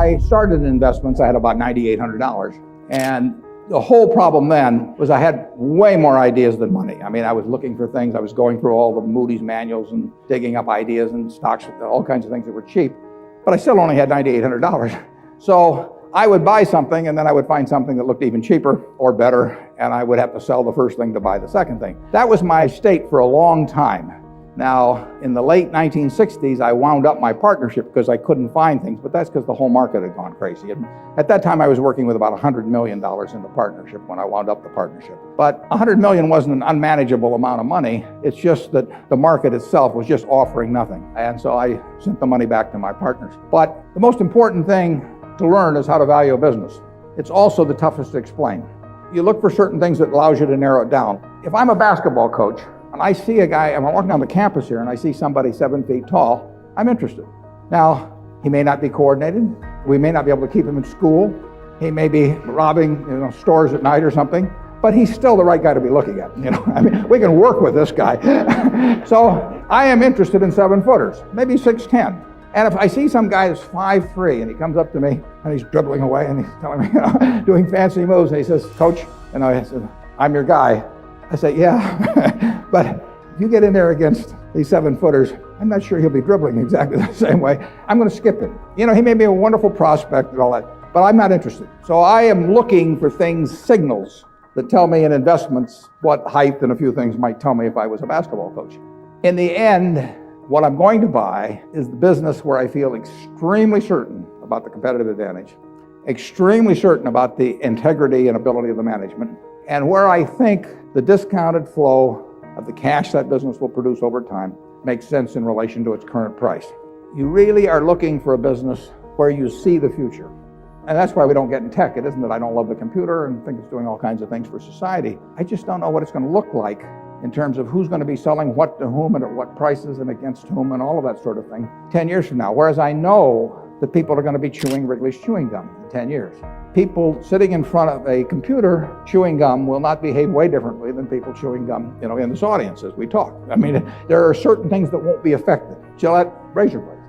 I started in investments, I had about $9,800. And the whole problem then was I had way more ideas than money. I mean, I was looking for things. I was going through all the Moody's manuals and digging up ideas and stocks, all kinds of things that were cheap. But I still only had $9,800. So I would buy something, and then I would find something that looked even cheaper or better, and I would have to sell the first thing to buy the second thing. That was my state for a long time. Now, in the late 1960s, I wound up my partnership because I couldn't find things, but that's because the whole market had gone crazy. And at that time, I was working with about $100 million in the partnership when I wound up the partnership. But $100 million wasn't an unmanageable amount of money. It's just that the market itself was just offering nothing. And so I sent the money back to my partners. But the most important thing to learn is how to value a business. It's also the toughest to explain. You look for certain things that allows you to narrow it down. If I'm a basketball coach, and I see a guy, I'm walking down the campus here, and I see somebody 7 feet tall, I'm interested. Now, he may not be coordinated. We may not be able to keep him in school. He may be robbing, stores at night or something, but he's still the right guy to be looking at. I mean, we can work with this guy. So I am interested in 7-footers, maybe 6'10". And if I see some guy that's 5'3", and he comes up to me, and he's dribbling away, and he's telling me, doing fancy moves, and he says, "Coach," and I said, "I'm your guy." I say, "Yeah, but if you get in there against these 7-footers, I'm not sure he'll be dribbling exactly the same way. I'm going to skip him. He may be a wonderful prospect and all that, but I'm not interested." So I am looking for signals that tell me in investments what height and a few things might tell me if I was a basketball coach. In the end, what I'm going to buy is the business where I feel extremely certain about the competitive advantage, extremely certain about the integrity and ability of the management, and where I think the discounted flow of the cash that business will produce over time makes sense in relation to its current price. You really are looking for a business where you see the future. And that's why we don't get in tech. It isn't that I don't love the computer and think it's doing all kinds of things for society. I just don't know what it's going to look like in terms of who's going to be selling what to whom and at what prices and against whom and all of that sort of thing 10 years from now. Whereas I know that people are going to be chewing Wrigley's chewing gum in 10 years. People sitting in front of a computer chewing gum will not behave way differently than people chewing gum, in this audience as we talk. I mean, there are certain things that won't be affected. Gillette razor blades.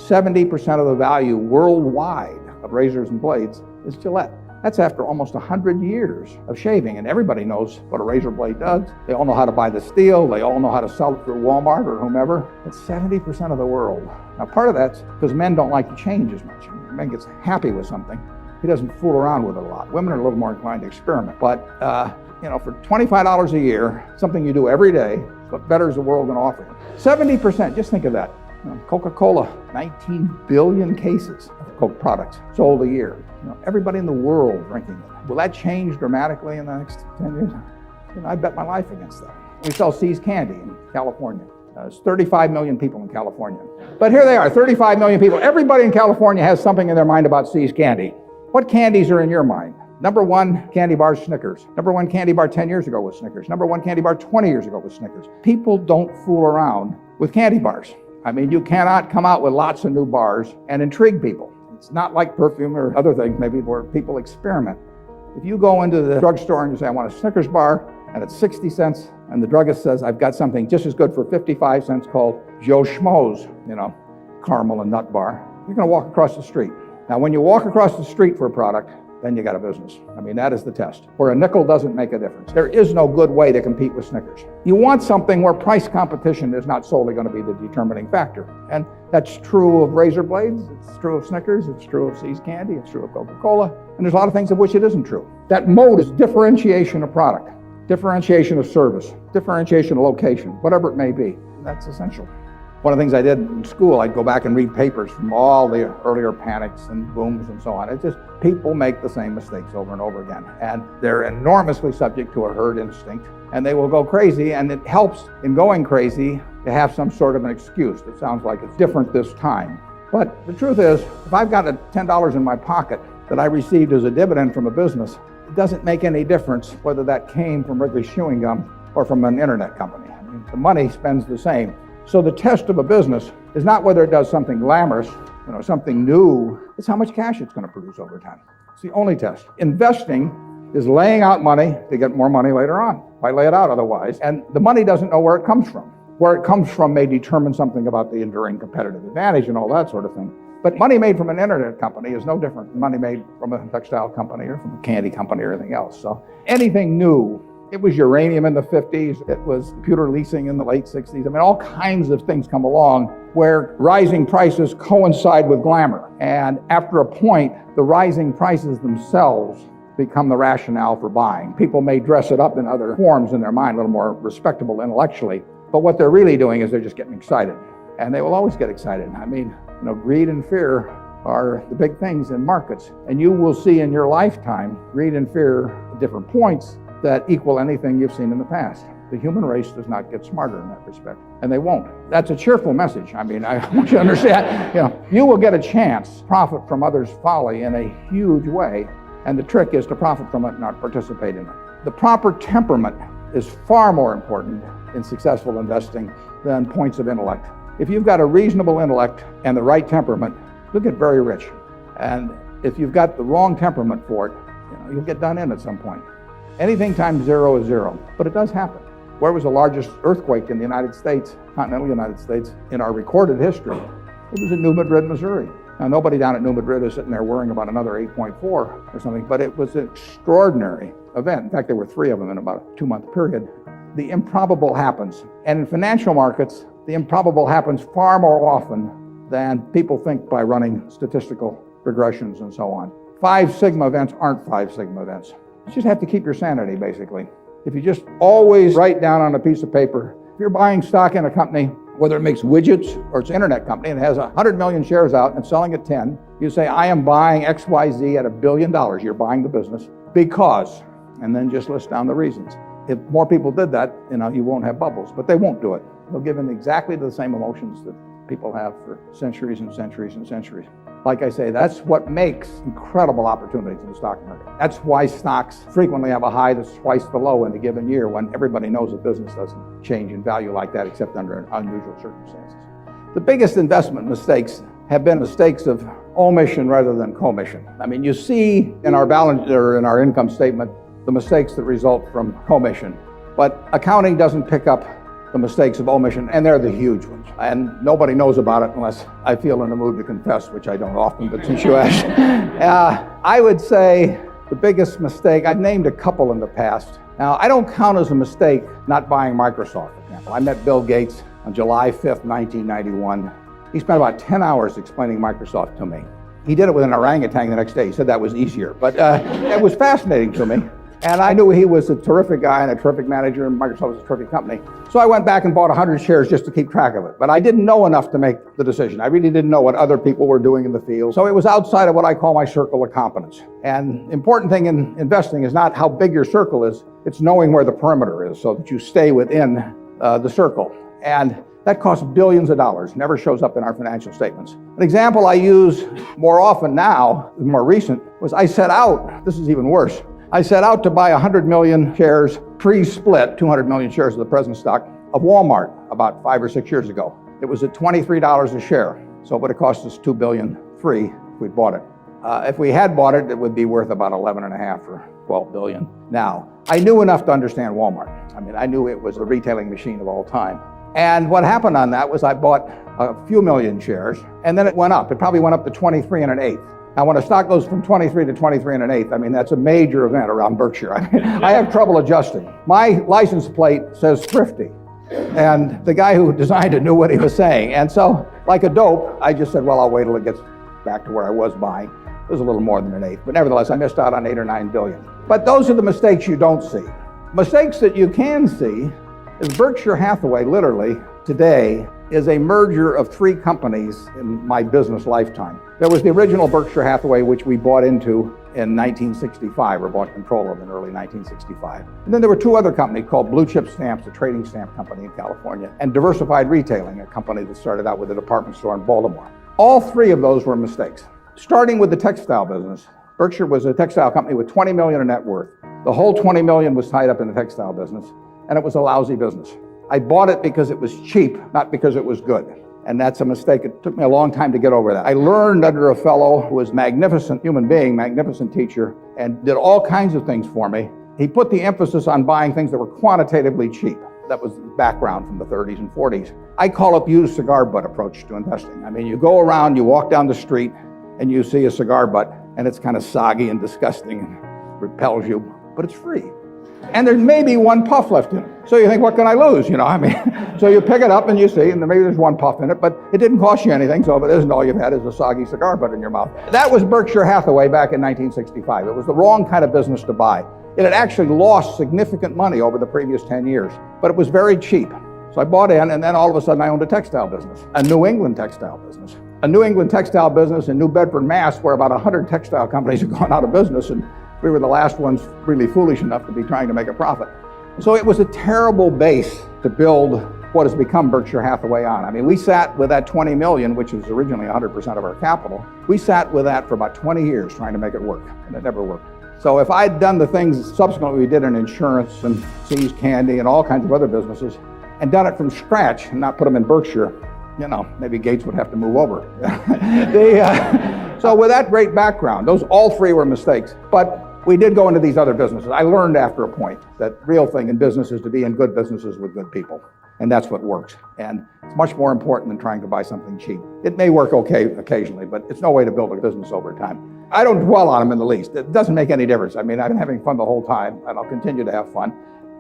70% of the value worldwide of razors and blades is Gillette. That's after almost 100 years of shaving, and everybody knows what a razor blade does. They all know how to buy the steel. They all know how to sell it through Walmart or whomever. It's 70% of the world. Now, part of that's because men don't like to change as much. When a man gets happy with something, he doesn't fool around with it a lot. Women are a little more inclined to experiment. But, for $25 a year, something you do every day, what better is the world going to offer you? 70%, just think of that. Coca-Cola, 19 billion cases of Coke products sold a year. Everybody in the world drinking it. Will that change dramatically in the next 10 years? I bet my life against that. We sell See's candy in California. There's 35 million people in California. But here they are, 35 million people. Everybody in California has something in their mind about See's candy. What candies are in your mind? Number one candy bar, Snickers. Number one candy bar 10 years ago was Snickers. Number one candy bar 20 years ago was Snickers. People don't fool around with candy bars. I mean, you cannot come out with lots of new bars and intrigue people. It's not like perfume or other things maybe where people experiment. If you go into the drugstore and you say, "I want a Snickers bar," and it's 60 cents, and the druggist says, "I've got something just as good for 55 cents called Joe Schmo's, caramel and nut bar," you're going to walk across the street. Now, when you walk across the street for a product, then you got a business. I mean, that is the test. Where a nickel doesn't make a difference. There is no good way to compete with Snickers. You want something where price competition is not solely going to be the determining factor. And that's true of razor blades, it's true of Snickers, it's true of See's candy, it's true of Coca-Cola, and there's a lot of things of which it isn't true. That mode is differentiation of product, differentiation of service, differentiation of location, whatever it may be. That's essential. One of the things I did in school, I'd go back and read papers from all the earlier panics and booms and so on. It's just people make the same mistakes over and over again. And they're enormously subject to a herd instinct. And they will go crazy, and it helps in going crazy to have some sort of an excuse. It sounds like it's different this time. But the truth is, if I've got $10 in my pocket that I received as a dividend from a business, it doesn't make any difference whether that came from Wrigley's chewing gum or from an internet company. I mean, the money spends the same. So the test of a business is not whether it does something glamorous, something new. It's how much cash it's going to produce over time. It's the only test. Investing is laying out money to get more money later on. Why lay it out otherwise? And the money doesn't know where it comes from. Where it comes from may determine something about the enduring competitive advantage and all that sort of thing. But money made from an internet company is no different than money made from a textile company or from a candy company or anything else. So anything new, it was uranium in the 50s, it was computer leasing in the late 60s. I mean, all kinds of things come along where rising prices coincide with glamour. And after a point, the rising prices themselves become the rationale for buying. People may dress it up in other forms in their mind, a little more respectable intellectually, but what they're really doing is they're just getting excited. And they will always get excited. I mean, greed and fear are the big things in markets. And you will see in your lifetime, greed and fear at different points that equal anything you've seen in the past. The human race does not get smarter in that respect, and they won't. That's a cheerful message. I mean, I want you to understand, you will get a chance to profit from others' folly in a huge way, and the trick is to profit from it, not participate in it. The proper temperament is far more important in successful investing than points of intellect. If you've got a reasonable intellect and the right temperament, you'll get very rich. And if you've got the wrong temperament for it, you'll get done in at some point. Anything times zero is zero, but it does happen. Where was the largest earthquake in the United States, continental United States, in our recorded history? It was in New Madrid, Missouri. Now, nobody down at New Madrid is sitting there worrying about another 8.4 or something, but it was an extraordinary event. In fact, there were 3 of them in about a 2-month period. The improbable happens. And in financial markets, the improbable happens far more often than people think by running statistical regressions and so on. 5 sigma events aren't 5 sigma events. You just have to keep your sanity, basically. If you just always write down on a piece of paper, if you're buying stock in a company, whether it makes widgets or it's an internet company and it has 100 million shares out and selling at 10, you say, I am buying XYZ at $1 billion. You're buying the business because, and then just list down the reasons. If more people did that, you won't have bubbles, but they won't do it. They'll give in exactly the same emotions that people have for centuries and centuries and centuries. Like I say, that's what makes incredible opportunities in the stock market. That's why stocks frequently have a high that's twice the low in a given year when everybody knows a business doesn't change in value like that except under unusual circumstances. The biggest investment mistakes have been mistakes of omission rather than commission. I mean, you see in our balance or in our income statement the mistakes that result from commission, but accounting doesn't pick up the mistakes of omission, and they're the huge ones. And nobody knows about it unless I feel in the mood to confess, which I don't often, but since you asked. I would say the biggest mistake, I've named a couple in the past. Now, I don't count as a mistake not buying Microsoft, for example. I met Bill Gates on July 5th, 1991. He spent about 10 hours explaining Microsoft to me. He did it with an orangutan the next day. He said that was easier, but it was fascinating to me. And I knew he was a terrific guy and a terrific manager, and Microsoft was a terrific company. So I went back and bought 100 shares just to keep track of it. But I didn't know enough to make the decision. I really didn't know what other people were doing in the field. So it was outside of what I call my circle of competence. And the important thing in investing is not how big your circle is, it's knowing where the perimeter is so that you stay within the circle. And that costs billions of dollars, never shows up in our financial statements. An example I use more often now, more recent, was I set out, this is even worse, I set out to buy 100 million shares pre-split, 200 million shares of the present stock, of Walmart about 5 or 6 years ago. It was at $23 a share, so it would have cost us $2 billion free if we'd bought it. If we had bought it, it would be worth about 11.5 or 12 billion. Now, I knew enough to understand Walmart. I mean, I knew it was a retailing machine of all time. And what happened on that was I bought a few million shares, and then it went up. It probably went up to 23 1/8. Now, when a stock goes from 23 to 23 1/8, I mean, that's a major event around Berkshire. I mean, I have trouble adjusting. My license plate says thrifty, and the guy who designed it knew what he was saying. And so, like a dope, I just said, well, I'll wait till it gets back to where I was buying. It was a little more than 1/8, but nevertheless, I missed out on 8 or 9 billion. But those are the mistakes you don't see. Mistakes that you can see is Berkshire Hathaway, literally, today, is a merger of 3 companies in my business lifetime. There was the original Berkshire Hathaway, which we bought into in 1965, or bought control of in early 1965. And then there were 2 other companies called Blue Chip Stamps, a trading stamp company in California, and Diversified Retailing, a company that started out with a department store in Baltimore. All 3 of those were mistakes. Starting with the textile business, Berkshire was a textile company with 20 million in net worth. The whole 20 million was tied up in the textile business, and it was a lousy business. I bought it because it was cheap, not because it was good. And that's a mistake. It took me a long time to get over that. I learned under a fellow who was a magnificent human being, magnificent teacher, and did all kinds of things for me. He put the emphasis on buying things that were quantitatively cheap. That was the background from the 30s and 40s. I call it the used cigar butt approach to investing. I mean, you go around, you walk down the street, and you see a cigar butt, and it's kind of soggy and disgusting and repels you, but it's free. And there's maybe one puff left in it. So you think, what can I lose? So you pick it up and you see, and maybe there's one puff in it, but it didn't cost you anything, so if it isn't, all you've had is a soggy cigar butt in your mouth. That was Berkshire Hathaway back in 1965. It was the wrong kind of business to buy. It had actually lost significant money over the previous 10 years, but it was very cheap. So I bought in, and then all of a sudden I owned a textile business, a New England textile business. A New England textile business in New Bedford, Mass, where about 100 textile companies had gone out of business, and we were the last ones really foolish enough to be trying to make a profit. So it was a terrible base to build what has become Berkshire Hathaway on. I mean, we sat with that 20 million, which was originally 100% of our capital. We sat with that for about 20 years trying to make it work, and it never worked. So if I'd done the things subsequently we did in insurance and See's Candy and all kinds of other businesses, and done it from scratch and not put them in Berkshire, maybe Gates would have to move over. So with that great background, all three were mistakes. But we did go into these other businesses. I learned after a point that real thing in business is to be in good businesses with good people. And that's what works. And it's much more important than trying to buy something cheap. It may work okay occasionally, but it's no way to build a business over time. I don't dwell on them in the least. It doesn't make any difference. I mean, I've been having fun the whole time, and I'll continue to have fun.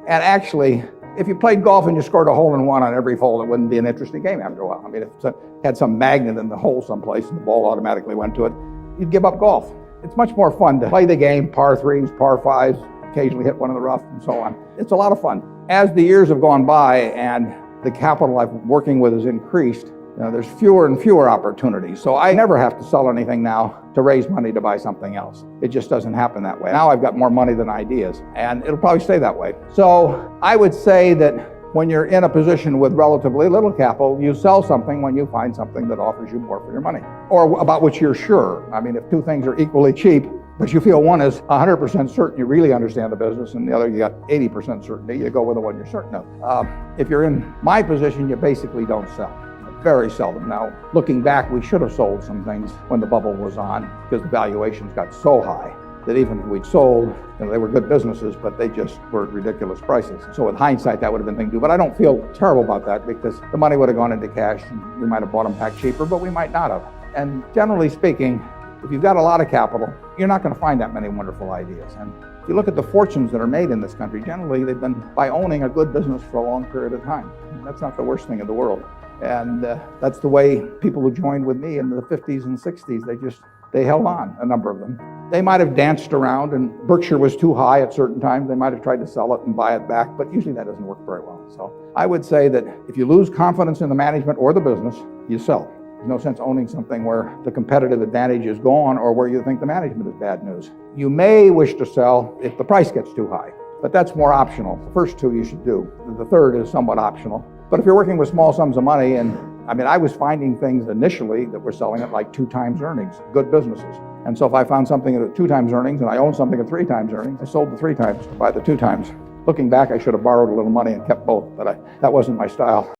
And actually, if you played golf and you scored a hole-in-one on every hole, it wouldn't be an interesting game after a while. I mean, if it had some magnet in the hole someplace and the ball automatically went to it, you'd give up golf. It's much more fun to play the game, par threes, par fives, occasionally hit one in the rough, and so on. It's a lot of fun. As the years have gone by and the capital I'm working with has increased, there's fewer and fewer opportunities. So I never have to sell anything now to raise money to buy something else. It just doesn't happen that way. Now I've got more money than ideas, and it'll probably stay that way. So I would say that when you're in a position with relatively little capital, you sell something when you find something that offers you more for your money, or about which you're sure. I mean, if two things are equally cheap, but you feel one is 100% certain you really understand the business, and the other you got 80% certainty, you go with the one you're certain of. If you're in my position, you basically don't sell. Very seldom. Now, looking back, we should have sold some things when the bubble was on because the valuations got so high that even if we'd sold, they were good businesses, but they just were at ridiculous prices. So with hindsight, that would have been the thing to do. But I don't feel terrible about that because the money would have gone into cash and we might have bought them back cheaper, but we might not have. And generally speaking, if you've got a lot of capital, you're not going to find that many wonderful ideas. And if you look at the fortunes that are made in this country, generally they've been by owning a good business for a long period of time. And that's not the worst thing in the world. And that's the way people who joined with me in the 50s and 60s, they held on, a number of them. They might have danced around and Berkshire was too high at certain times. They might have tried to sell it and buy it back, but usually that doesn't work very well. So I would say that if you lose confidence in the management or the business, you sell. There's no sense owning something where the competitive advantage is gone or where you think the management is bad news. You may wish to sell if the price gets too high, but that's more optional. The first two you should do. The third is somewhat optional. But if you're working with small sums of money, and I was finding things initially that were selling at like 2 times earnings, good businesses. And so if I found something at 2 times earnings and I owned something at 3 times earnings, I sold the 3 times to buy the 2 times. Looking back, I should have borrowed a little money and kept both, but that wasn't my style.